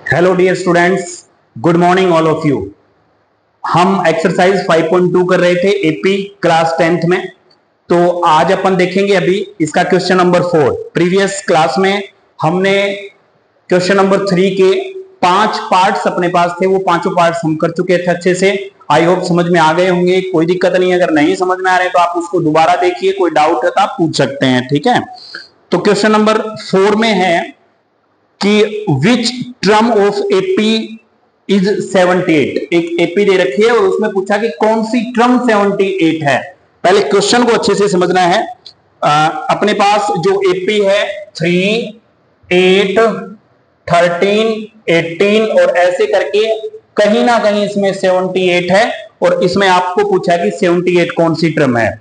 Hello dear students, good morning all of you. हम exercise 5.2 कर रहे थे एपी क्लास 10th में। तो आज अपन देखेंगे अभी इसका क्वेश्चन नंबर 4। प्रीवियस क्लास में हमने क्वेश्चन नंबर 3 के 5 पार्ट्स अपने पास थे, वो पांचों पार्ट्स हम कर चुके थे अच्छे से। आई होप समझ में आ गए होंगे, कोई दिक्कत नहीं। अगर नहीं समझ में आ रहे तो आप उसको दोबारा देखिए, कोई डाउट है तो आप पूछ सकते हैं, ठीक है। तो क्वेश्चन नंबर 4 में है कि which term of AP is 78। एक एपी दे रखी है और उसमें पूछा कि कौन सी टर्म 78 है। पहले क्वेश्चन को अच्छे से समझना है। अपने पास जो एपी है 3, 8, 13, 18 और ऐसे करके कहीं ना कहीं इसमें 78 है और इसमें आपको पूछा कि 78 कौन सी टर्म है।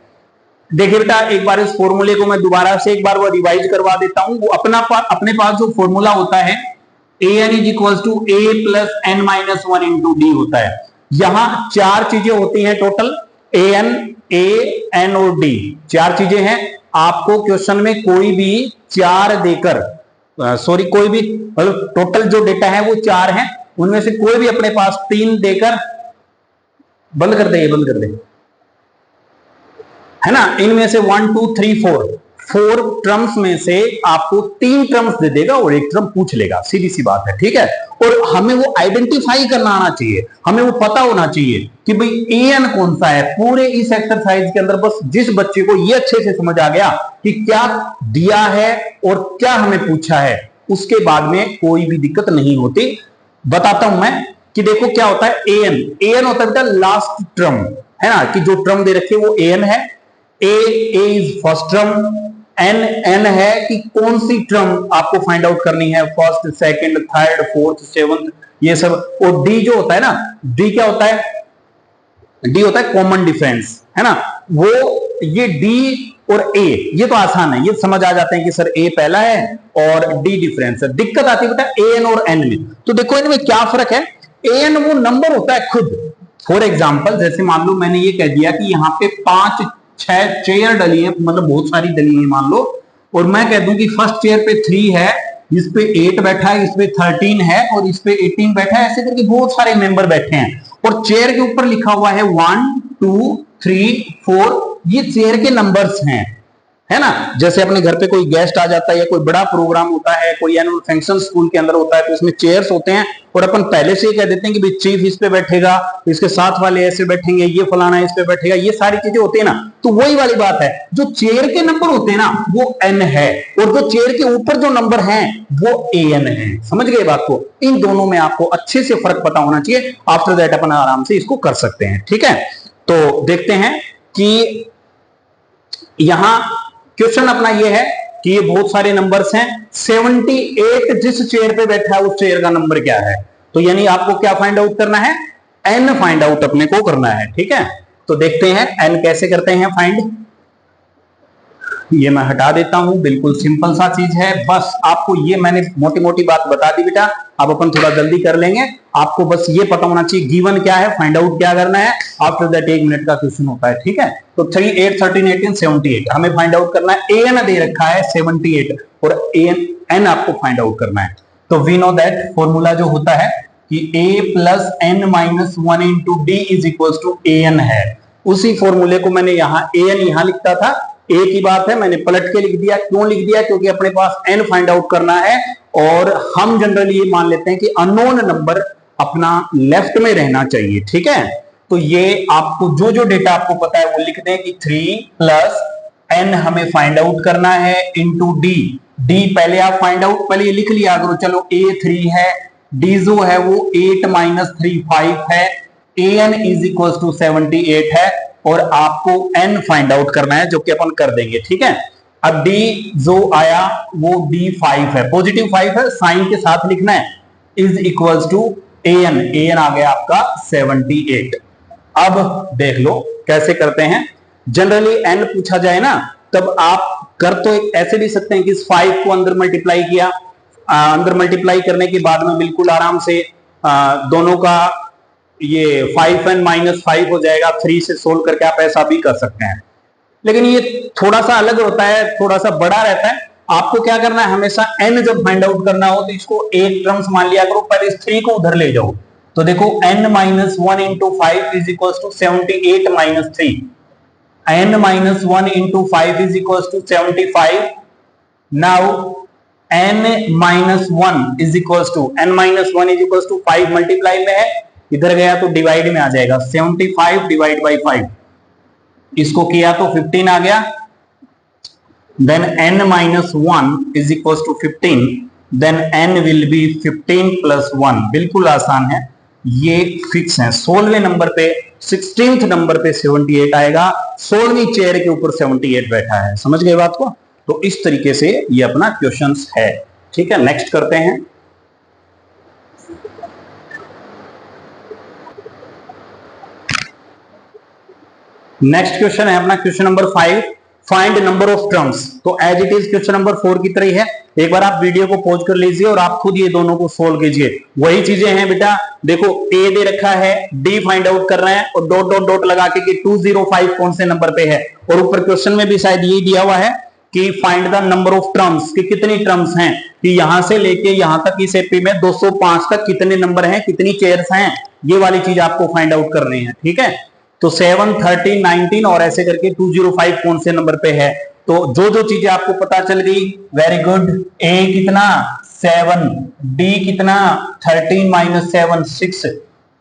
देखिए बेटा, एक बार इस फॉर्मूले को मैं दोबारा से एक बार वो रिवाइज करवा देता हूं। वो अपने पास जो फॉर्मूला होता है an is equal to a plus n minus 1 into d होता है। यहां चार चीजें होती हैं टोटल, an, a, n और d। चार चीजें हैं। आपको क्वेश्चन में कोई भी चार देकर कोई भी मतलब टोटल जो डेटा है वो चार है, उनमें से कोई भी अपने पास 3 देकर बंद कर दे है ना। इनमें से 1 2 3 4 टर्म्स में से आपको 3 टर्म्स दे देगा और एक टर्म पूछ लेगा, सीधी सी बात है, ठीक है। और हमें वो आइडेंटिफाई करना आना चाहिए, हमें वो पता होना चाहिए कि भाई an कौन सा है। पूरे इस एक्सरसाइज के अंदर बस जिस बच्चे को ये अच्छे से समझ आ गया कि क्या दिया है और क्या हमें पूछा है, उसके बाद में कोई भी दिक्कत नहीं होती। बताता हूं मैं कि देखो क्या होता है। an होता है बेटा लास्ट टर्म, है ना, कि जो टर्म दे रखी है वो an है। ए इज फर्स्ट टर्म, एन है कि कौन सी टर्म आपको फाइंड आउट करनी है, first, second, third, fourth, seventh, ये सब। और डी जो होता है ना, डी क्या होता है, डी होता है कॉमन डिफरेंस, है ना। वो ये डी और ए ये तो आसान है, ये समझ आ जाते हैं कि सर ए पहला है और डी डिफरेंस है। दिक्कत आती है बेटा ए एन और एन में। तो देखो इनमें क्या फर्क है। ए एन वो नंबर होता है खुद। फॉर एग्जाम्पल जैसे मान लो मैंने ये कह दिया कि यहाँ पे 5 6 चेयर डली है, मतलब बहुत सारी डली है मान लो, और मैं कह दूं कि फर्स्ट चेयर पे 3 है, इस पे 8 बैठा है, इस पे 13 है और इस पे 18 बैठा है, ऐसे करके बहुत सारे मेंबर बैठे हैं। और चेयर के ऊपर लिखा हुआ है 1 2 3 4, ये चेयर के नंबर्स हैं, है ना। जैसे अपने घर पे कोई गेस्ट आ जाता है या कोई बड़ा प्रोग्राम होता है, कोई एनुअल फंक्शन स्कूल के अंदर होता है, तो इसमें चेयर्स होते हैं और अपन पहले से ही कह देते हैं कि भाई चीफ इस पे बैठेगा, इसके साथ वाले ऐसे बैठेंगे, ये फलाना इस पे बैठेगा, ये सारी चीजें होती है ना। तो वही वाली बात है, जो चेयर के नंबर होते हैं ना वो एन है और जो चेयर के ऊपर जो नंबर है वो ए एन है। समझ गए बात को। इन दोनों में आपको अच्छे से फर्क पता होना चाहिए। आफ्टर दैट अपन आराम से इसको कर सकते हैं, ठीक है। तो देखते हैं कि यहां क्वेश्चन अपना ये है कि ये बहुत सारे नंबर्स हैं। 78 जिस चेयर पे बैठा है उस चेयर का नंबर क्या है। तो यानी आपको क्या फाइंड आउट करना है, एन फाइंड आउट अपने को करना है, ठीक है। तो देखते हैं एन कैसे करते हैं फाइंड। ये मैं हटा देता हूं, बिल्कुल सिंपल सा चीज है। बस आपको ये मैंने मोटी मोटी बात बता दी बेटा, अब अपन थोड़ा जल्दी कर लेंगे। आपको बस ये पता होना चाहिए गिवन क्या है, फाइंड आउट क्या करना है। आफ्टर दैट 1 मिनट का क्वेश्चन होता है, ठीक है। तो 3 8 13 18 78 हमें फाइंड आउट करना है। एन दे रखा है 78 और एन आपको फाइंड आउट करना है। तो वी नो दैट फॉर्मूला जो होता है कि a plus n minus 1 into D is equal to A n है। उसी फॉर्मूले को मैंने यहाँ ए एन यहां लिखता था, ए की बात है मैंने पलट के लिख दिया। क्यों लिख दिया, क्योंकि अपने पास एन फाइंड आउट करना है और हम जनरली ये मान लेते हैं कि अननोन नंबर अपना लेफ्ट में रहना चाहिए, ठीक है। तो ये आपको जो जो डेटा आपको पता है वो लिख दें कि 3 प्लस एन हमें फाइंड आउट करना है इंटू डी। डी पहले आप फाइंड आउट पहले ये लिख लिया करो। चलो ए 3 है, डी जो है वो 8 माइनस 3 5 है, A N is equal to 78 है और आपको n फाइंड आउट करना है, जो कि अपन कर देंगे, ठीक है। अब d जो आया वो d5 है, पॉजिटिव 5 है, साइन के साथ लिखना है, इज इक्वल्स टू an आ गया आपका 78। अब देख लो कैसे करते हैं। जनरली n पूछा जाए ना तब आप कर तो एक ऐसे भी सकते हैं कि इस 5 को अंदर मल्टीप्लाई किया, अंदर मल्टीप्लाई करने के बाद में बिल्कुल आराम से दोनों का ये 5n माइनस 5 हो जाएगा। 3 से सोल्व करके आप ऐसा भी कर सकते हैं, लेकिन ये थोड़ा सा अलग होता है, थोड़ा सा बड़ा रहता है। आपको क्या करना है, हमेशा n जब फाइंड आउट करना हो तो इसको एक टर्म्स मान लिया करो, पहले इस 3 को उधर ले जाओ। तो देखो n minus 1 into 5 is equal to 78 minus 3, n minus 1 into 5 is equal to 75। Now n minus 1 is equal to n-1 to 5 multiply में है, इधर गया तो डिवाइड में आ जाएगा, 75 डिवाइड बाई 5, इसको किया तो 15 आ गया। Then n-1 is equal to 15, then n will be 15 plus 1। बिल्कुल आसान है, ये फिक्स है। 16वें नंबर पे 16th नंबर पे 78 आएगा, 16वीं चेयर के ऊपर 78 बैठा है। समझ गए बात को? तो इस तरीके से ये अपना क्वेश्चंस है। ठीक है, नेक्स्ट करते हैं। नेक्स्ट क्वेश्चन है अपना question number 5, find number of terms. तो as it is question number 4 की तरह है। एक बार आप वीडियो को पॉज कर लीजिए और आप खुद ये दोनों को सोल्व कीजिए। वही चीजें हैं बेटा, देखो ए दे रखा है, डी फाइंड आउट कर रहे हैं और डॉट डॉट डॉट लगा के कि 205 कौन से नंबर पे है, और ऊपर क्वेश्चन में भी शायद यही दिया हुआ है कि find the number of terms, कि कितनी टर्म्स हैं, कि यहां से लेके यहां तक इस एपी में 205 तक कितने नंबर हैं, कितनी चेयर्स हैं, ये वाली चीज आपको फाइंड आउट करनी है। ठीक है, तो 7, 13, 19 और ऐसे करके 205 कौन से नंबर पे है। तो जो जो चीजें आपको पता चल गई, वेरी गुड। ए कितना 7, डी कितना 13 माइनस 7 6,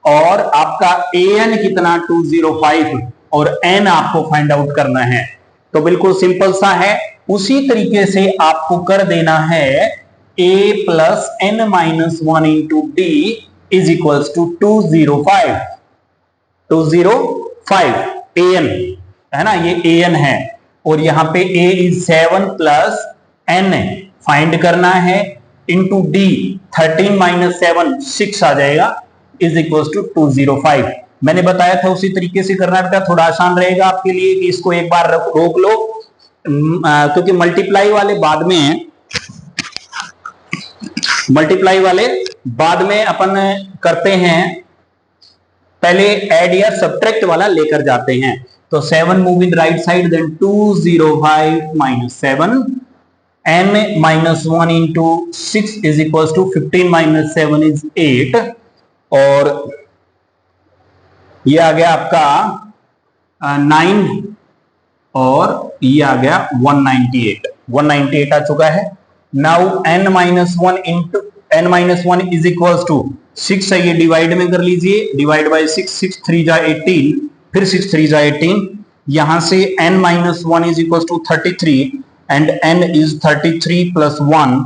और आपका एन कितना 205, और एन आपको फाइंड आउट करना है। तो बिल्कुल सिंपल सा है। उसी तरीके से आपको कर देना है a plus n minus 1 into D is equal to 205 an है ना, ये an है, और यहां पे a is 7 plus n find करना है, इंटू डी 13 माइनस 7 6 आ जाएगा, इज इक्वल टू 205। मैंने बताया था उसी तरीके से करना बेटा, थोड़ा आसान रहेगा आपके लिए कि इसको एक बार रोक लो, क्योंकि मल्टीप्लाई वाले बाद में अपन करते हैं, पहले ऐड या सब्ट्रैक्ट वाला लेकर जाते हैं। तो 7 move in right side, then 205 minus 7, n minus 1 into 6 is equal to 15 minus 7 is 8, और ये आ गया आपका 9, और ये आ गया 198 आ चुका है। Now n minus 1 into n-1 is equal to 6 है, ये डिवाइड में कर लीजिए, डिवाइड बाई 6, 6 3 जा 18, फिर 6 3 जा 18, यहां से n-1 is equal to 33, and n is 33 plus 1,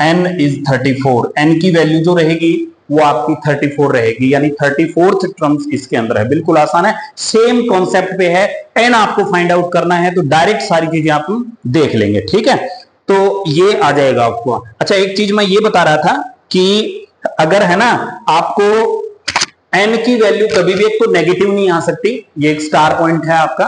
n is 34। n की वैल्यू जो रहेगी वो आपकी 34 रहेगी, यानी 34th टर्म्स इसके अंदर है। बिल्कुल आसान है, सेम कॉन्सेप्ट पे है। n आपको फाइंड आउट करना है तो डायरेक्ट सारी चीजें आप देख लेंगे। ठीक है, तो ये आ जाएगा आपको। अच्छा, एक चीज मैं ये बता रहा था कि अगर है ना आपको n की वैल्यू कभी भी, एक तो नेगेटिव नहीं आ सकती, ये एक स्टार पॉइंट है आपका,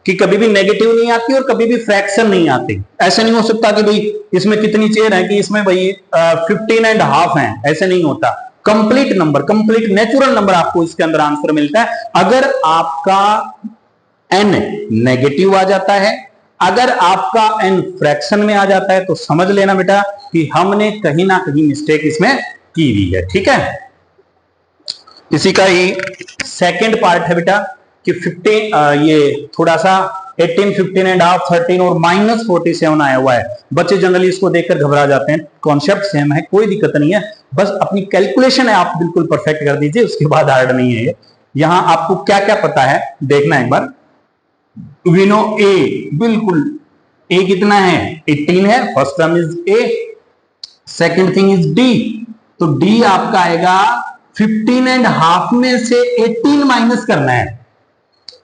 कि कभी भी नेगेटिव नहीं आती और कभी भी फ्रैक्शन नहीं आती। ऐसे नहीं हो सकता कि भाई इसमें कितनी चेयर है, कि इसमें भाई 15.5 है, ऐसे नहीं होता। Complete number, complete natural number आपको इसके अंदर आंसर मिलता है। अगर आपका n नेगेटिव आ जाता है, अगर आपका n फ्रैक्शन में आ जाता है, तो समझ लेना बेटा कि हमने कहीं ना कहीं मिस्टेक इसमें की हुई है। ठीक है, इसी का ही सेकंड पार्ट है बेटा कि 15 ये थोड़ा सा 18, 15.5, 13 और माइनस 47 आया हुआ है। बच्चे जनरली इसको देखकर घबरा जाते हैं, कॉन्सेप्ट सेम है, कोई दिक्कत नहीं है, बस अपनी कैलकुलेशन है आप बिल्कुल परफेक्ट कर दीजिए, उसके बाद हार्ड नहीं है। यहां आपको क्या क्या पता है देखना एक बार। वी नो a, बिल्कुल a कितना है 18 है, first term is a, second thing is d, तो d आपका आएगा 15.5 में से 18 माइनस करना है।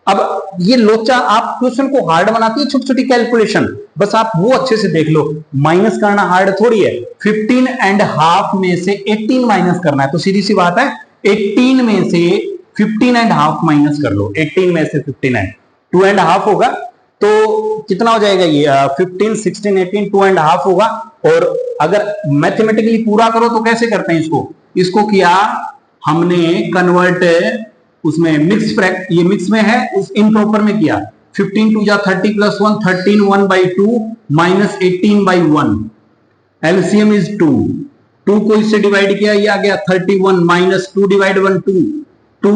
अब ये लोचा आप क्वेश्चन को हार्ड बनाती है, छोटी छोटी कैलकुलेशन, बस आप वो अच्छे से देख लो, माइनस करना हार्ड थोड़ी है। 15.5 में से 18 माइनस करना है, तो सीधी सी बात है 18 में से 15.5 माइनस कर लो। 18 में से 59 2.5 होगा, तो कितना हो जाएगा ये 15, 16, 18 2.5 होगा। और अगर मैथमेटिकली पूरा करो तो कैसे करते हैं इसको किया हमने कन्वर्ट, उसमें मिक्स फ्रैक्ट, ये मिक्स में है, उस इम्प्रॉपर में किया। 15 2 जा 30 प्लस 1, 13 1/2 माइनस 18/1, एलसीएम इज 2, 2 को इससे डिवाइड किया, ये आ गया 31 माइनस 2 डिवाइड 1 2,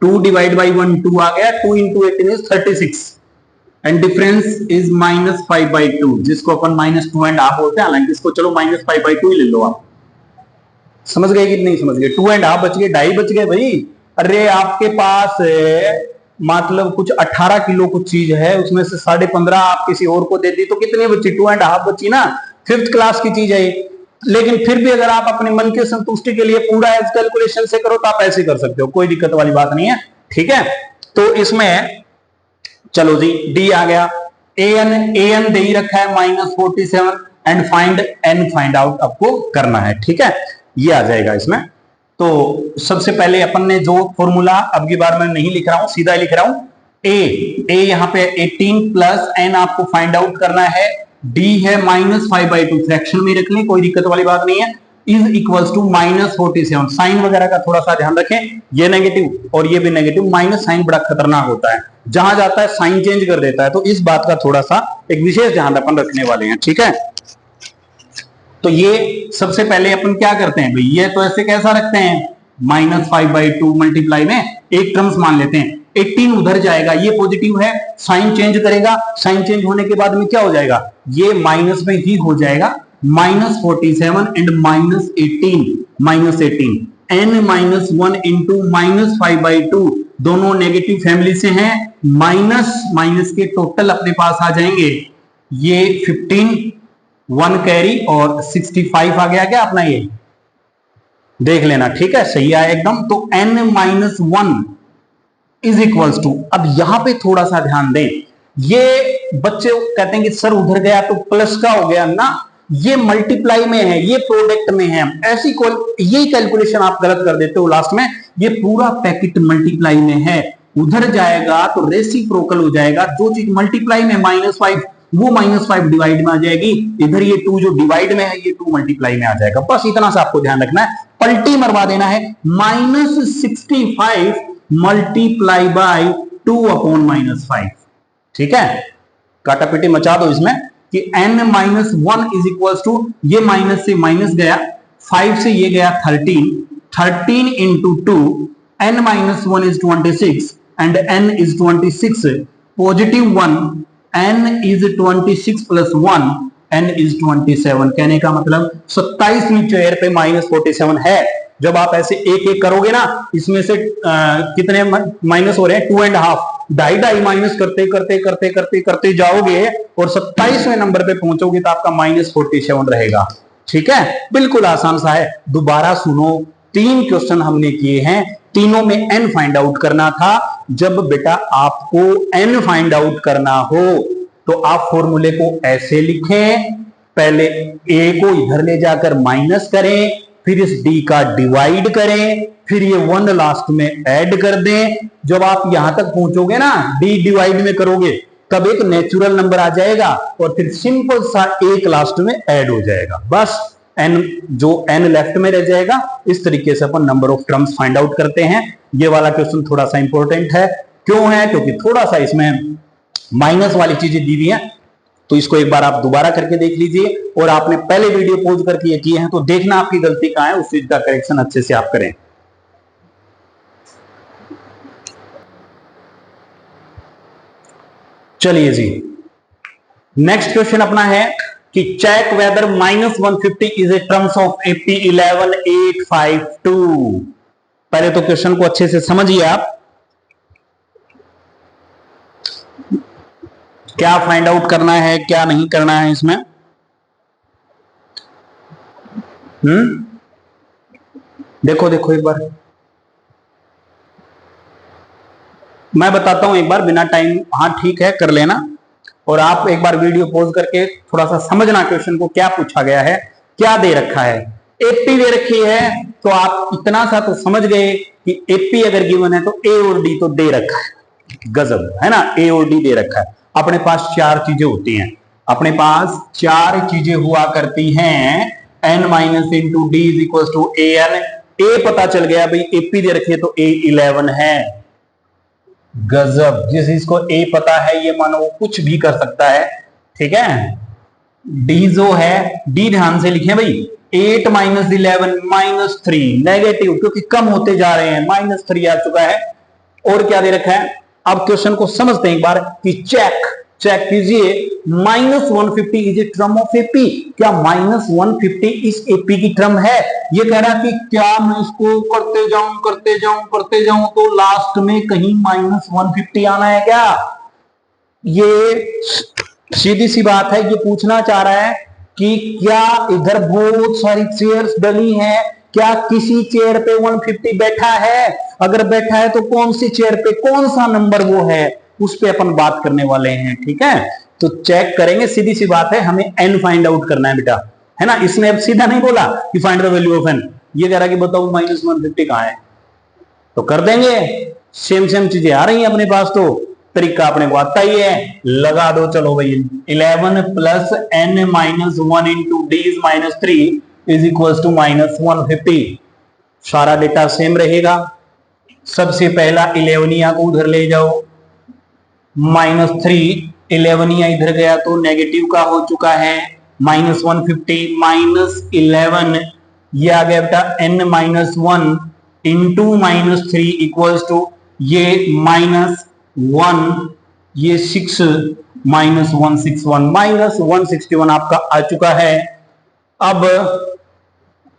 2 डिवाइड बाई 1 2 आ गया, 2 into 18 is 36 and difference is -5/2, जिसको अपन -2.5 बोलते हैं, हालांकि इसको चलो -5/2 ही ले लो आप। समझ गए कि नहीं समझ गए? 2.5 बच गए, 2.5 बच गए भाई। अरे आपके पास मतलब कुछ 18 किलो कुछ चीज है, उसमें से 15.5 आप किसी और को दे दी तो कितनी बची? 2.5 बची ना। 5th क्लास की चीज है, लेकिन फिर भी अगर आप अपने मन की संतुष्टि के लिए पूरा एज कैलकुलेशन से करो तो आप ऐसे कर सकते हो, कोई दिक्कत वाली बात नहीं है, ठीक है। तो इसमें चलो जी डी आ गया, एन दे ही रखा है -47 and find n, find out आपको करना है, ठीक है। ये आ जाएगा इसमें। तो सबसे पहले अपन ने जो फॉर्मूला, अब की बार मैं नहीं लिख रहा हूं, सीधा लिख रहा हूं, ए यहां पे 18 प्लस एन आपको फाइंड आउट करना है, डी है -5/2, फ्रैक्शन में रख लें, कोई दिक्कत वाली बात नहीं है, इज इक्वल्स टू -47। साइन वगैरह का थोड़ा सा ध्यान रखें, ये नेगेटिव और ये भी नेगेटिव, माइनस साइन बड़ा खतरनाक होता है, जहां जाता है साइन चेंज कर देता है, तो इस बात का थोड़ा सा एक विशेष ध्यान अपन रखने वाले हैं, ठीक है। तो ये सबसे पहले अपन क्या करते हैं भाई, ये तो ऐसे कैसा रखते हैं, -5/2 मल्टीप्लाई में एक टर्म्स मान लेते हैं, 18 उधर जाएगा, ये पॉजिटिव है, साइन चेंज करेगा, साइन चेंज होने के बाद में क्या हो जाएगा, ये माइनस में ही हो जाएगा, -47 एंड -18 n-1 इंटू -5/2, दोनों नेगेटिव फैमिली से हैं, माइनस के टोटल अपने पास आ जाएंगे, ये 15 1 कैरी और 65 आ गया क्या अपना, ये देख लेना, ठीक है, सही आया एकदम। तो n-1 इज इक्वल्स टू, अब यहां पे थोड़ा सा ध्यान दें, ये बच्चे कहते हैं कि सर उधर गया तो प्लस का हो गया ना, ये मल्टीप्लाई में है, ये प्रोडक्ट में है, ऐसी यही कैलकुलेशन आप गलत कर देते हो लास्ट में, ये पूरा पैकेट मल्टीप्लाई में है, उधर जाएगा तो रेसिप्रोकल हो जाएगा, जो चीज मल्टीप्लाई में -5 वो -5 डिवाइड में आ जाएगी, इधर ये 2 जो डिवाइड में है ये 2 मल्टीप्लाई में आ जाएगा, बस इतना सा आपको ध्यान रखना है, पलटी मरवा देना है, -65 मल्टीप्लाई बाय 2/-5, ठीक है, काटापीटी मचा दो इसमें कि n-1 इज इक्वल्स टू, ये माइनस से माइनस गया, 5 से ये गया 13 into 2, n-1 is 26 and n is 26, positive 1, n is 26 plus 1, n is 27, कहने का मतलब 27वीं चेयर पे -47 है। जब आप ऐसे एक एक करोगे ना, इसमें से कितने माइनस हो रहे हैं, 2.5, 2.5 माइनस करते करते करते करते करते जाओगे और 27वें नंबर पे पहुंचोगे तो आपका -47 रहेगा, ठीक है, बिल्कुल आसान सा है। दोबारा सुनो, 3 क्वेश्चन हमने किए हैं, तीनों में n फाइंड आउट करना था। जब बेटा आपको n फाइंड आउट करना हो तो आप फॉर्मूले को ऐसे लिखें, पहले a को इधर ले जाकर माइनस करें, फिर इस d का डिवाइड करें, फिर ये 1 लास्ट में ऐड कर दें। जब आप यहां तक पहुंचोगे ना, d डिवाइड में करोगे तब एक नेचुरल नंबर आ जाएगा और फिर सिंपल सा 1 लास्ट में ऐड हो जाएगा, बस n जो n लेफ्ट में रह जाएगा। इस तरीके से अपन number of terms find out करते हैं। ये वाला क्वेश्चन थोड़ा सा इंपॉर्टेंट है, क्यों है, क्योंकि थोड़ा सा इसमें माइनस वाली चीजें दी हुई हैं, तो इसको एक बार आप दोबारा करके देख लीजिए, और आपने पहले वीडियो पॉज करके ये किए हैं तो देखना आपकी गलती कहां है, उस चीज का करेक्शन अच्छे से आप करें। चलिए जी, नेक्स्ट क्वेश्चन अपना है कि check whether -150 is a terms of AP 11852। पहले तो क्वेश्चन को अच्छे से समझिए आप, क्या फाइंड आउट करना है क्या नहीं करना है इसमें। देखो देखो एक बार मैं बताता हूं, एक बार बिना टाइम, हाँ ठीक है कर लेना, और आप एक बार वीडियो पॉज करके थोड़ा सा समझना क्वेश्चन को, क्या पूछा गया है, क्या दे रखा है। एपी दे रखी है तो आप इतना सा तो समझ गए कि एपी अगर गिवन है तो ए और डी तो दे रखा है, गजब है ना, ए और डी दे रखा है। अपने पास 4 चीजें होती हैं, अपने पास 4 चीजें हुआ करती हैं, n minus into D is equal to A N. A पता चल गया भाई, एपी दे रखी है तो ए 11 है, गजब, जिस इसको ए पता है ये मानो वो कुछ भी कर सकता है, ठीक है। डी जो है, डी ध्यान से लिखें भाई, 8 माइनस 11 माइनस 3 नेगेटिव, क्योंकि कम होते जा रहे हैं, माइनस 3 आ चुका है। और क्या दे रखा है, अब क्वेश्चन को समझते हैं एक बार कि चेक कीजिए, -150 is a term of AP. क्या -150 इस एपी की टर्म है? ये कह रहा कि क्या मैं इसको करते जाऊं तो लास्ट में कहीं -150 आना है क्या? ये सीधी सी बात है, ये पूछना चाह रहा है कि क्या इधर बहुत सारी चेयर्स डली हैं, क्या किसी चेयर पे 150 बैठा है? अगर बैठा है तो कौन सी चेयर पे, कौन सा नंबर वो है, उस पे अपन बात करने वाले हैं। ठीक है, तो चेक करेंगे, सीधी सी बात है, हमें एन फाइंड आउट करना है बेटा, है ना। इसने अब सीधा नहीं बोला कि find the value of n, ये कह रहा कि बताओ -150 कहां है, तो कर देंगे। सेम चीजें आ रही हैं अपने पास, तो तरीका अपने को आता ही है, लगा दो। चलो भाई, 11 plus n minus 1 into D is -3 is equal to -150। सारा डेटा सेम रहेगा। सबसे पहला 11 को उधर ले जाओ, -3, 11 इधर गया तो नेगेटिव का हो चुका है, -150 -11, ये आ गया बेटा n-1 इंटू -3 इक्वल्स टू ये -1, ये 6 -161 -161 आपका आ चुका है। अब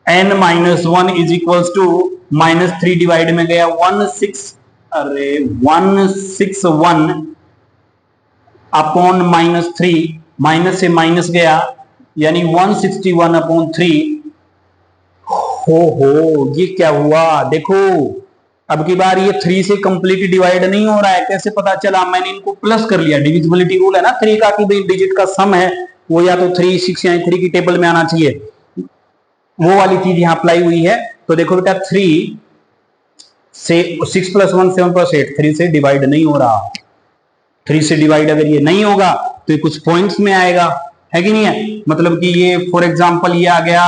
n-1 is equals to -3 divide में गया 161 अपॉन -3, माइनस से माइनस गया यानी 161 अपॉन 3। हो ये क्या हुआ, देखो अब की बार ये 3 से कंप्लीट डिवाइड नहीं हो रहा है। कैसे पता चला? मैंने इनको प्लस कर लिया, डिविजिबिलिटी रूल है ना 3 का कि भाई डिजिट का सम है वो या तो 3 6 या 3 की टेबल में आना चाहिए, वो वाली चीज यहां अप्लाई हुई है। तो देखो बेटा 3 से 6 + 1 7 + 8, 3 से डिवाइड नहीं हो रहा। 3 से डिवाइड अगर ये नहीं होगा तो ये कुछ पॉइंट्स में आएगा, है कि नहीं है? मतलब कि ये फॉर एग्जांपल ये आ गया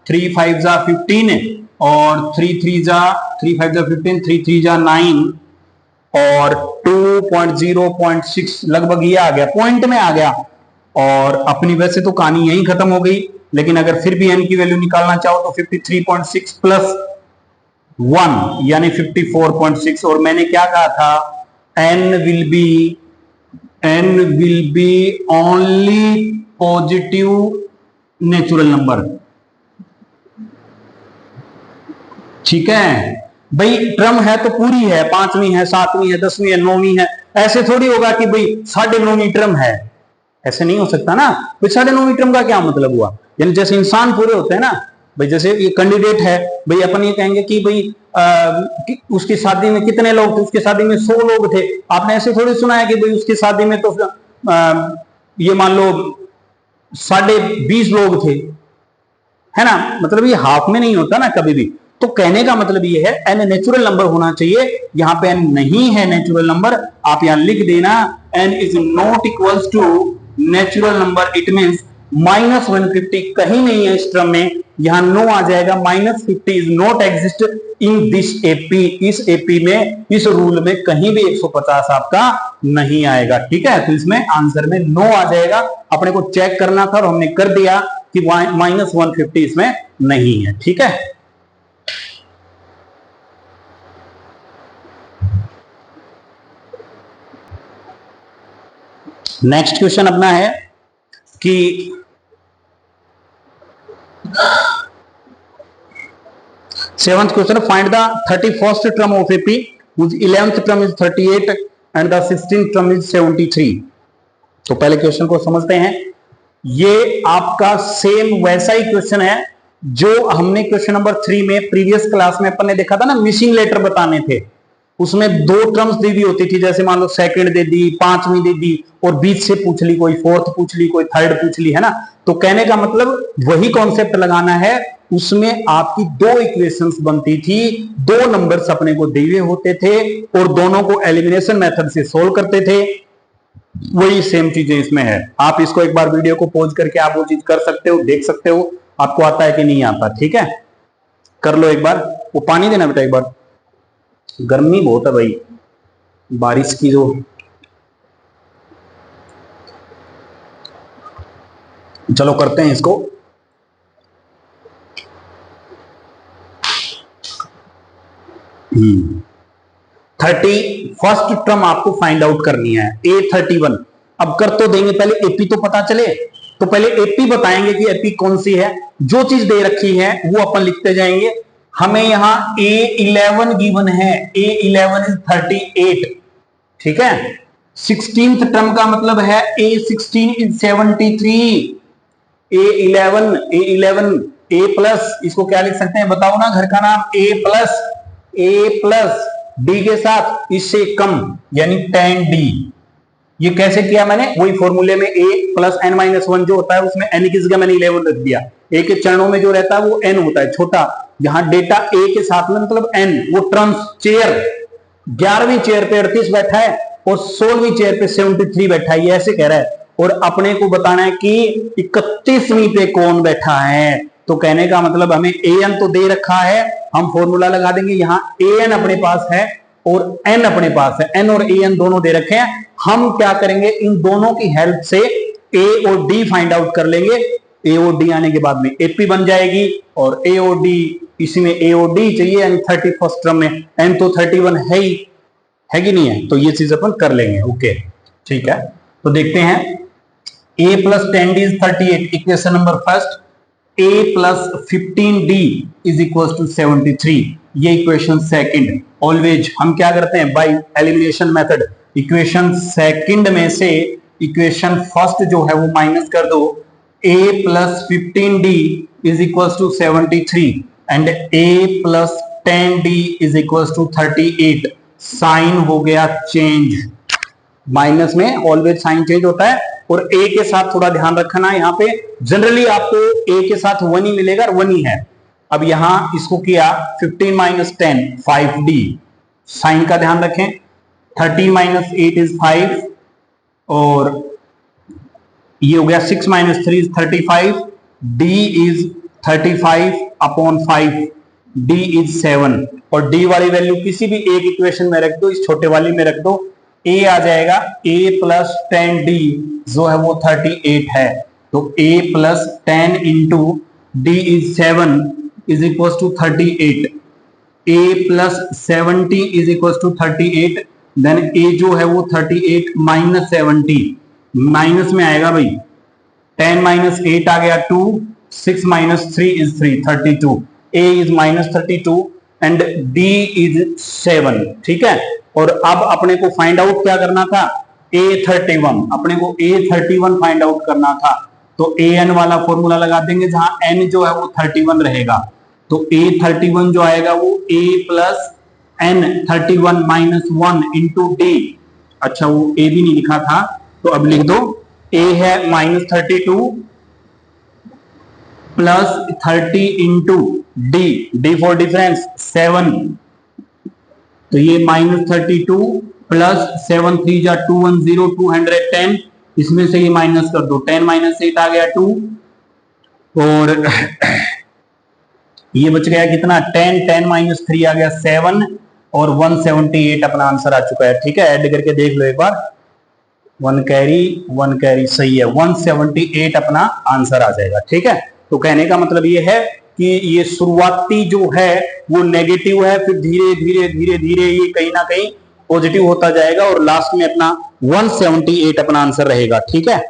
3 5 जा 15 और 3 3 जा 3 5 जा 15, 3 3 जा 9 और 2.0.6 लगभग ये आ गया, पॉइंट में आ गया। और अपनी वैसे तो कहानी यहीं खत्म हो गई, लेकिन अगर फिर भी n की वैल्यू निकालना चाहो तो 53.6 प्लस 1 यानी 54.6। और मैंने क्या कहा था, n will be only positive natural number. ठीक है भाई, टर्म है तो पूरी है, 5वीं है, 7वीं है, 10वीं है, 9वीं है। ऐसे थोड़ी होगा कि भाई 9.5वीं टर्म है, ऐसे नहीं हो सकता ना। भाई 9.5वीं टर्म का क्या मतलब हुआ? यानी जैसे इंसान पूरे होते हैं ना भाई, जैसे ये कैंडिडेट है भाई, अपन ये कहेंगे कि भाई उसकी शादी में कितने लोग थे, उसकी शादी में 100 लोग थे। आपने ऐसे थोड़ी सुना है कि भाई उसकी शादी में तो ये मान लो 20.5 लोग थे, है ना। मतलब ये हाफ में नहीं होता ना कभी भी। तो कहने का मतलब ये है n नेचुरल नंबर होना चाहिए, यहां पे n नहीं है नेचुरल नंबर। आप यहां लिख देना n is not equals to natural number, it means -150 कहीं नहीं है इस टर्म में, यहां नो आ जाएगा। -50 is not exist in this AP, इस एपी में, इस रूल में कहीं भी 150 आपका नहीं आएगा। ठीक है, तो इसमें आंसर में नो आ जाएगा। अपने को चेक करना था और हमने कर दिया कि -150 इसमें नहीं है। ठीक है, नेक्स्ट क्वेश्चन अपना है कि seventh question, find the 31st term of AP whose 11th term is 38 and the 16th term is 73। तो पहले क्वेश्चन को समझते हैं। ये आपका सेम वैसा ही क्वेश्चन है जो हमने क्वेश्चन नंबर 3 में प्रीवियस क्लास में अपन ने देखा था ना, मिसिंग लेटर बताने थे। उसमें 2 टर्म्स दी हुई होती थी, जैसे मान लो सेकंड दे दी, 5वीं दे दी और बीच से पूछ ली, कोई 4th पूछ ली, कोई 3rd पूछ ली, है ना। तो कहने का मतलब वही कॉन्सेप्ट लगाना है। उसमें आपकी 2 इक्वेशंस बनती थी, 2 नंबर्स अपने को दिए होते थे और दोनों को एलिमिनेशन मेथड से सोल्व करते थे। वही सेम चीजें इसमें है। आप इसको एक बार वीडियो को पॉज करके आप वो चीज कर सकते हो, देख सकते हो आपको आता है कि नहीं आता। ठीक है, कर लो एक बार। वो पानी देना बेटा एक बार, गर्मी बहुत है भाई, बारिश की जो चलो करते हैं इसको। थर्टी फर्स्ट टर्म आपको फाइंड आउट करनी है, A31। अब कर तो देंगे, पहले एपी तो पता चले, तो पहले एपी बताएंगे कि एपी कौन सी है। जो चीज दे रखी है वो अपन लिखते जाएंगे। हमें यहां A11 गिवन है, A11 इज 38, ठीक है। 16th टर्म का मतलब है A16 is 73। A11 A plus, इसको क्या लिख सकते हैं बताओ ना, घर का नाम A प्लस डी के साथ इससे कम यानी 10D। ये कैसे किया मैंने, वही फॉर्मूले में a प्लस n माइनस 1 जो होता है उसमें n की जगह मैंने 11 रख दिया। a के चरणों में जो रहता है वो n होता है छोटा, यहां डेटा a के साथ में मतलब n, वो टर्म्स चेयर 11वीं चेयर पे 38 बैठा है और 16वीं चेयर पे 73 बैठा है, ये ऐसे कह रहा है। और अपने को बताना है कि 31वीं पे कौन बैठा है, तो कहने का मतलब हमें an तो दे रखा है, हम फॉर्मूला लगा देंगे। यहां an अपने पास है और n अपने पास है, n और an दोनों दे रखे हैं। हम क्या करेंगे, इन दोनों की हेल्प से a और d फाइंड आउट कर लेंगे। a और d आने के बाद में ap बन जाएगी और a और d, इसी में a और d चाहिए यानी 31st टर्म में n तो 31 है कि नहीं है, तो ये चीज अपन कर लेंगे। ओके ठीक है, तो देखते हैं a plus 10d is 38, equation number first. a plus 15d is equal to 73, ये इक्वेशन सेकंड। ऑलवेज हम क्या करते हैं, by elimination method, equation second में से इक्वेशन फर्स्ट जो है वो माइनस कर दो। a plus 15d is equal to 73 and a plus 10d is equal to 38। Sign हो गया चेंज, माइनस में ऑलवेज साइन चेंज होता है। और a के साथ थोड़ा ध्यान रखना, यहाँ पे जनरली आपको a के साथ 1 ही मिलेगा और 1 ही है। अब यहां इसको किया 15 माइनस 10 5d, साइन का ध्यान रखें। 13 माइनस 8 इज 5 और ये हो गया 6 minus 3 is 35, d is 35 upon 5, d is 7। और d वाली वैल्यू किसी भी एक इक्वेशन में रख दो, इस छोटे वाली में रख दो, a आ जाएगा। a प्लस 10d जो है वो 38 है, तो a plus 10 into d is 7 is equal to 38। a plus 70 is equal to 38, then a जो है वो 38 माइनस 70, माइनस में आएगा भाई, 10 माइनस 8 आ गया 2, 6 minus 3 is 3, 32। a is minus 32 and d is 7, ठीक है। और अब अपने को फाइंड आउट क्या करना था, A31, अपने को A31 फाइंड आउट करना था, तो an वाला फॉर्मूला लगा देंगे जहां n जो है वो 31 रहेगा। तो A31 जो आएगा वो a plus n 31 minus 1 into d। अच्छा वो a भी नहीं लिखा था, तो अब लिख दो, a है minus 32 plus 30 into d for difference 7, तो ये माइनस 32 प्लस 7 3 जा 210 210, इसमें से ये माइनस कर दो, 10 माइनस 8 आ गया 2 और ये बच गया कितना 10, 10 माइनस 3 आ गया 7 और 178 अपना आंसर आ चुका है, ठीक है। ऐड करके देख लो एक बार, 1 कैरी सही है, 178 अपना आंसर आ जाएगा, ठीक है। तो कहने का मतलब ये है कि ये शुरुआती जो है वो नेगेटिव है, फिर धीरे धीरे धीरे धीरे ये कहीं ना कहीं पॉजिटिव होता जाएगा और लास्ट में अपना 178 अपना आंसर रहेगा, ठीक है।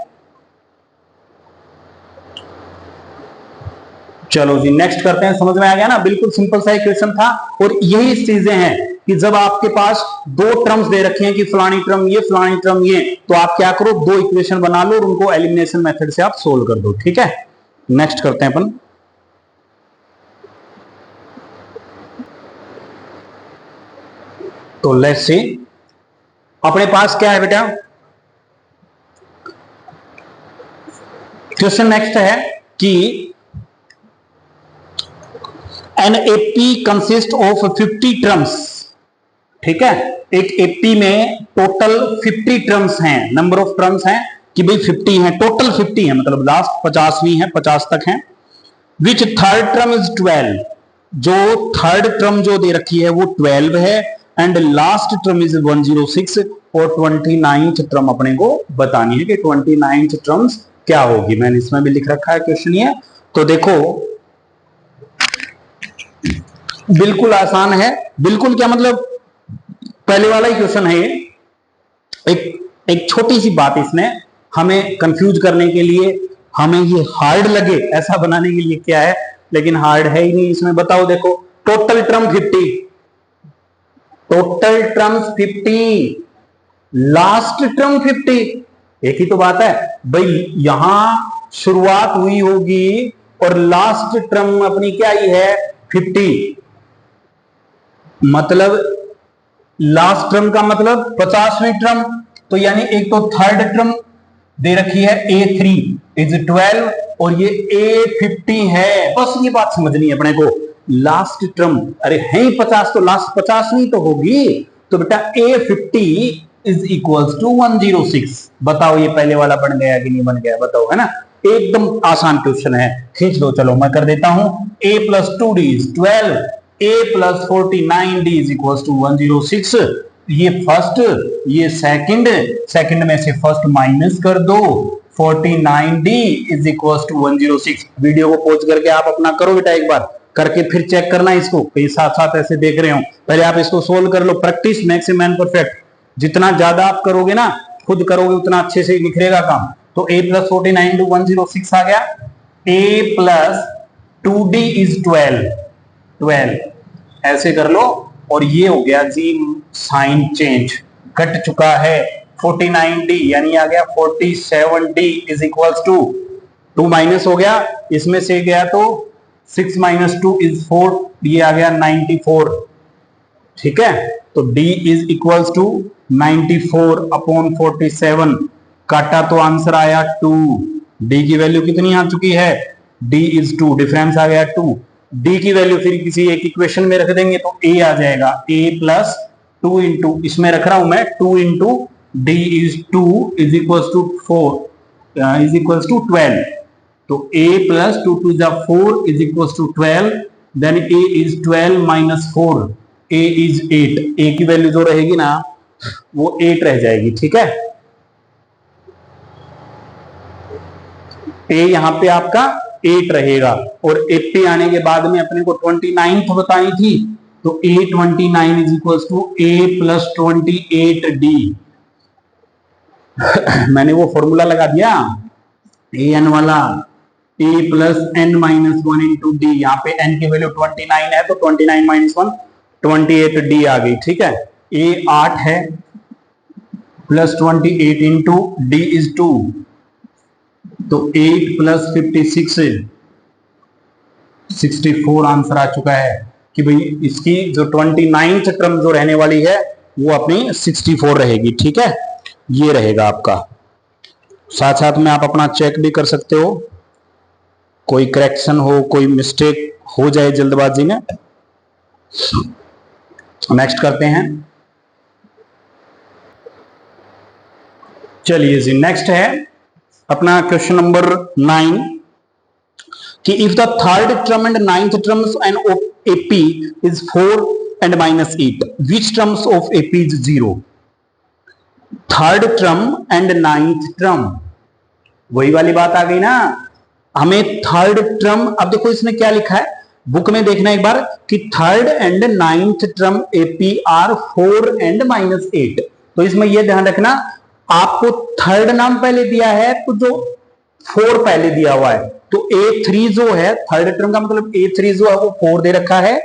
चलो जी नेक्स्ट करते हैं, समझ में आ गया ना, बिल्कुल सिंपल सा इक्वेशन था। और यही चीजें हैं कि जब आपके पास दो टर्म्स दे रखे हैं कि फलानी टर्म ये फलानी टर्म ये, तो आप क्या करो, दो इक्वेशन बना लो और उनको एलिमिनेशन मेथड से आप सोल्व कर दो, ठीक है। नेक्स्ट करते हैं अपन, तो लेट्स सी अपने पास क्या है बेटा, क्वेश्चन नेक्स्ट है कि an AP consist of 50 terms, ठीक है। एक एपी में टोटल 50 टर्म्स हैं, नंबर ऑफ टर्म्स हैं कि भाई 50 हैं, टोटल 50 है, मतलब लास्ट 50वीं है, 50 तक है। विच थर्ड टर्म इज 12, जो थर्ड टर्म जो दे रखी है वो 12 है एंड लास्ट टर्म इज 106 और 29th टर्म अपने को बतानी है कि 29th टर्म्स क्या होगी, मैंने इसमें भी लिख रखा है क्वेश्चन ये। तो देखो बिल्कुल आसान है, बिल्कुल क्या मतलब पहले वाला ही क्वेश्चन है ये। एक छोटी सी बात इसमें हमें कंफ्यूज करने के लिए, हमें ये हार्ड लगे ऐसा बनाने के लिए क्या है, लेकिन हार्ड है ही नहीं इसमें। बताओ देखो, total term 50, total terms 50, last term 50, एक ही तो बात है भाई। यहां शुरुआत हुई होगी और लास्ट टर्म अपनी क्या ही है 50, मतलब लास्ट टर्म का मतलब 50वीं टर्म। तो यानी एक तो थर्ड टर्म दे रखी है A3 इज 12 और ये A50 है, बस ये बात समझनी है अपने को। लास्ट टर्म अरे है ही 50, तो लास्ट 50वीं तो होगी, तो बेटा A50 इज इक्वल्स टू 106। बताओ ये पहले वाला बन गया कि नहीं बन गया, बताओ, है ना। एकदम आसान क्वेश्चन है, खींच लो। चलो मैं कर देता हूं, A + 2D is 12, A + 49D is equals to 106। ये फर्स्ट, ये सेकंड, सेकंड में से फर्स्ट माइनस कर दो, 49D is equals to 106। Video को पॉज करके आप अपना करो बेटा, एक बार करके फिर चेक करना इसको, कहीं साथ साथ ऐसे देख रहे हो, पहले आप इसको सोल्व कर लो। प्रैक्टिस मेक्स मैन परफेक्ट, जितना ज्यादा आप करोगे ना, खुद करोगे उतना अच्छे से निखरेगा काम। तो A + 49 106 आ गया, A + 2D इज 12 ऐसे कर लो। और ये हो गया जी साइन चेंज, कट चुका है 49D, यानी आ गया 47D is equals to 2 minus हो गया, इसमें से गया तो 6 - 2 इज 4, ये आ गया 94। ठीक है, तो D इज इक्वल्स टू 94/47, काटा तो आंसर आया 2। D की वैल्यू कितनी आ चुकी है, D इज 2, डिफरेंस आ गया 2। D की वैल्यू फिर किसी एक इक्वेशन में रख देंगे तो A आ जाएगा, A + 2 इंटू, इसमें रख रहा हूं मैं 2 into D is 2 is equals to 4 is equals to 12। तो A + 2 2 = 4 is equals to 12, then A is 12 - 4, A is 8। A की वैल्यू जो रहेगी ना वो 8 रह जाएगी। ठीक है, A यहां पे आपका 8 रहेगा, और 80 आने के बाद में अपने को 29th बताई थी, तो A29 is equals to A + 28D। मैंने वो फॉर्मूला लगा दिया an वाला, A + n - 1 इंटू D। यहाँ पे n की वैल्यू 29 है, तो 29 - 1 28D आ गई। ठीक है, A 8 है + 28 इंटू D इज 2, तो 8 + 56 64 आंसर आ चुका है कि भाई इसकी जो 29th टर्म जो रहने वाली है वो अपनी 64 रहेगी। ठीक है, ये रहेगा आपका। साथ साथ में आप अपना चेक भी कर सकते हो, कोई करेक्शन हो, कोई मिस्टेक हो जाए जल्दबाजी में। नेक्स्ट करते हैं, चलिए जी नेक्स्ट है अपना क्वेश्चन नंबर 9 कि if the third term and ninth terms end of AP is 4 and -8, which terms of AP is 0? Third term and ninth term, वही वाली बात आ गई ना, हमें थर्ड टर्म, अब देखो इसमें क्या लिखा है बुक में देखना एक बार कि third and ninth term AP are 4 and -8। तो इसमें यह ध्यान रखना, आपको थर्ड नाम पहले दिया है तो जो 4 पहले दिया हुआ है, तो A3 जो है थर्ड टर्म का मतलब A3 जो है वो 4 दे रखा है,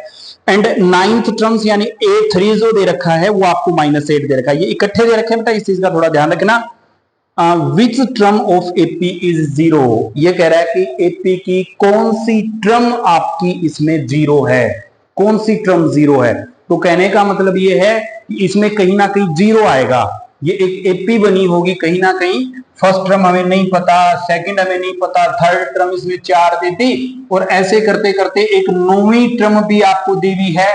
एंड नाइन्थ टर्म्स यानी A3 जो दे रखा है वो आपको -8 दे रखा है। ये इकट्ठे दे रखे हैं बेटा, इस चीज का थोड़ा ध्यान रखना। Which term of AP is 0, ये कह रहा है कि एपी की कौन सी टर्म आपकी इसमें 0 है, कौन सी टर्म 0 है। तो कहने का मतलब ये है कि इसमें कहीं ना कहीं 0 आएगा, ये एक एपी बनी होगी कहीं ना कहीं। फर्स्ट टर्म हमें नहीं पता, सेकंड हमें नहीं पता, थर्ड टर्म इसमें 4 दी थी, और ऐसे करते करते एक 9वीं टर्म भी आपको दी हुई है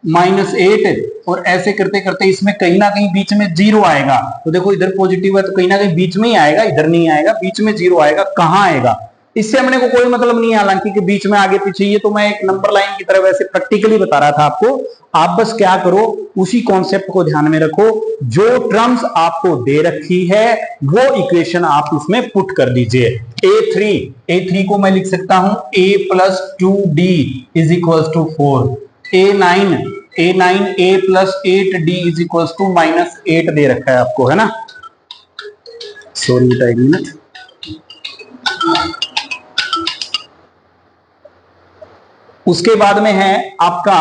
-8, और ऐसे करते करते इसमें कहीं ना कहीं बीच में 0 आएगा। तो देखो इधर पॉजिटिव है तो कहीं ना कहीं बीच में ही आएगा, इधर नहीं आएगा, बीच में 0 आएगा। कहां आएगा, इससे हमने को कोई मतलब नहीं है, हालांकि कि बीच में आगे पीछे, ये तो मैं एक नंबर लाइन की तरह वैसे प्रैक्टिकली बता रहा था आपको। आप बस क्या करो, उसी कॉन्सेप्ट को ध्यान में रखो, जो टर्म्स आपको दे रखी है वो इक्वेशन आप उसमें पुट कर दीजिए। A3 को मैं लिख सकता हूं a plus 2d is equal to 4, A9 a plus 8d is equal to -8 दे रखा है आपको, है ना। सॉरी बेटा, एक मिनट। उसके बाद में है आपका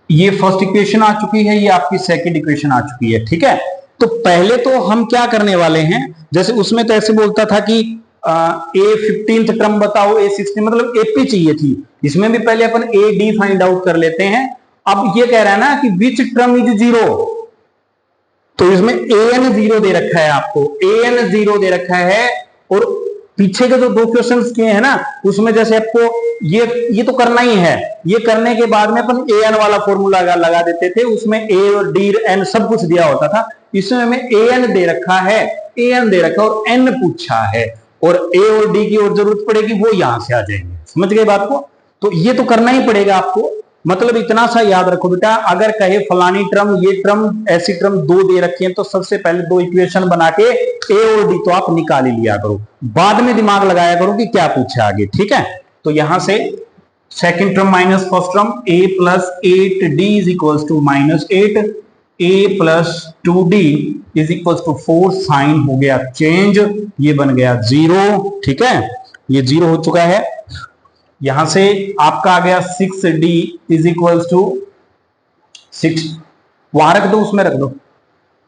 ये फर्स्ट इक्वेशन आ चुकी है, ये आपकी सेकंड इक्वेशन आ चुकी है, ठीक है। तो पहले तो हम क्या करने वाले हैं, जैसे उसमें तो ऐसे बोलता था कि A15th टर्म बताओ, A16, मतलब AP चाहिए थी। इसमें भी पहले अपन AD फाइंड आउट कर लेते हैं। अब ये कह रहा है ना कि विच टर्म इज 0, तो इसमें AN 0 दे रखा है आपको, AN 0 दे रखा है। और पीछे के जो दो क्वेश्चंस किए हैं ना, उसमें जैसे आपको ये तो करना ही है, ये करने के बाद में अपन AN वाला फॉर्मूला लगा देते थे, उसमें A और D N सब कुछ दिया होता था। इसमें हमें AN दे रखा है, AN दे रखा और N पूछा है, और A और D की और जरूरत पड़ेगी, वो यहां से आ जाएंगे। समझ गए बात को? तो ये तो करना ही पड़ेगा आपको। मतलब इतना सा याद रखो बेटा, अगर कहे फलानी टर्म, ये टर्म, ऐसी टर्म दो दे रखी है, तो सबसे पहले दो इक्वेशन बना के A और D तो आप निकाल ही लिया करो, बाद में दिमाग लगाया करो कि क्या पूछा आगे, ठीक है। तो यहां से second term minus first term, A plus 8D is equal to -8, A plus 2D is equal to 4, sign हो गया चेंज, ये बन गया 0, ठीक है, ये 0 हो चुका है। यहां से आपका आ गया 6D इज इक्वल टू 6, वहां रख दो, उसमें रख दो,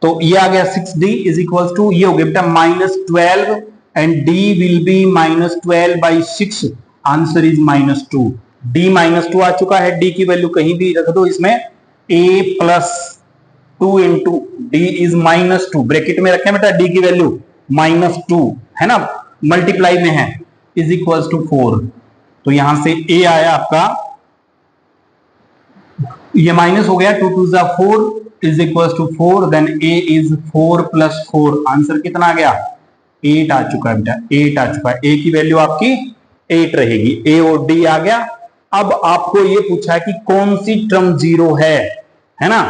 तो ये आ गया 6D इज इक्वल टू, ये हो गया बेटा -12 and D will be -12/6, answer is -2, D -2 आ चुका है। D की वैल्यू कहीं भी रख दो इसमें, A plus 2 into D is -2, bracket में रखें बेटा, D की वैल्यू -2 है ना, मल्टीप्लाई में है, इज इक्वल टू 4। तो यहां से A आया आपका, ये माइनस हो गया, 2 2 जा 4 is equal to 4, then A is 4 plus 4, answer कितना आ गया, 8 आ चुका है बेटा, 8 आ चुका है। A की वैल्यू आपकी 8 रहेगी, A और D आ गया। अब आपको ये पूछा है कि कौन सी टर्म 0 है ना,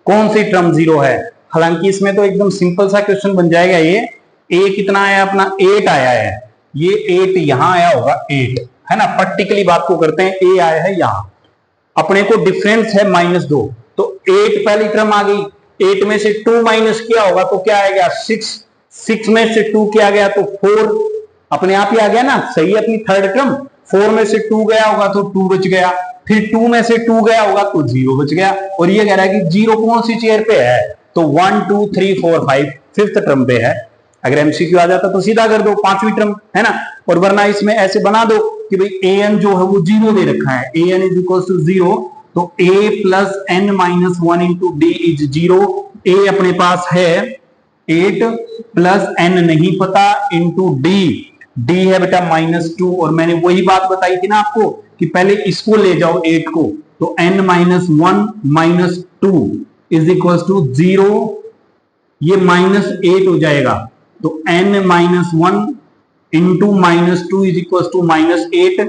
कौन सी टर्म 0 है। हालांकि इसमें तो एकदम सिंपल सा क्वेश्चन बन जाएगा ये। A कितना आया अपना, 8 आया है, ये 8 यहां आया होगा, 8 है ना, प्रैक्टिकली बात को करते हैं, A आया है यहां, अपने को डिफरेंस है -2, तो 8 पहली टर्म आ गई, 8 में से 2 माइनस किया होगा तो क्या आएगा 6 में से 2 किया गया तो 4, अपने आप ही आ गया ना, सही अपनी थर्ड टर्म। 4 में से 2 गया होगा तो 2 बच गया, फिर 2 में से 2 गया होगा तो 0 बच गया। और ये कह रहा है कि 0 कौन सी चेयर पे है, तो 1 2 3 4 5 फिफ्थ टर्म पे है। अगर एमसीक्यू आ जाता तो सीधा कर दो, पांचवी टर्म है ना, और वरना इसमें ऐसे बना दो कि भाई AN जो है वो 0 दे रखा है, AN इज इक्वल टू 0, तो A plus n minus 1 into D is 0। A अपने पास है 8 प्लस n नहीं पता इंटू D है बेटा -2, और मैंने वही बात बताई थी ना आपको कि पहले इसको ले जाओ 8 को, तो n minus 1 minus 2 is equal to 0, ये -8 हो जाएगा, तो n minus 1 into -2 is equal to -8,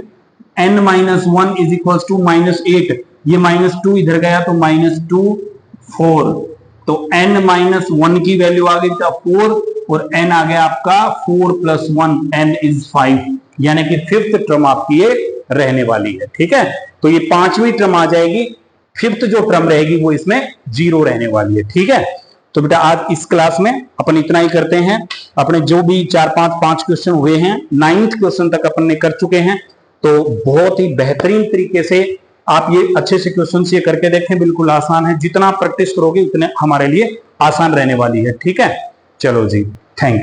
n minus 1 is equal to -8, ये -2 इधर गया तो -2 4, तो n माइनस 1 की वैल्यू आ गई था 4, और n आ गया आपका 4 प्लस 1, n इज 5, यानी कि फिफ्थ टर्म आपकी ये रहने वाली है, ठीक है। तो ये पांचवी टर्म आ जाएगी, फिफ्थ जो टर्म रहेगी वो इसमें 0 रहने वाली है, ठीक है। तो बेटा आज इस क्लास में अपन इतना ही करते हैं। अपने जो भी 4 5 क्वेश्चन हुए हैं, 9th क्वेश्चन तक अपन ने कर चुके हैं, तो बहुत ही बेहतरीन तरीके से आप ये अच्छे से क्वेश्चन ये करके देखें, बिल्कुल आसान है, जितना आप प्रैक्टिस करोगे उतने हमारे लिए आसान रहने वाली है, ठीक है। चलो जी, थैंक यू।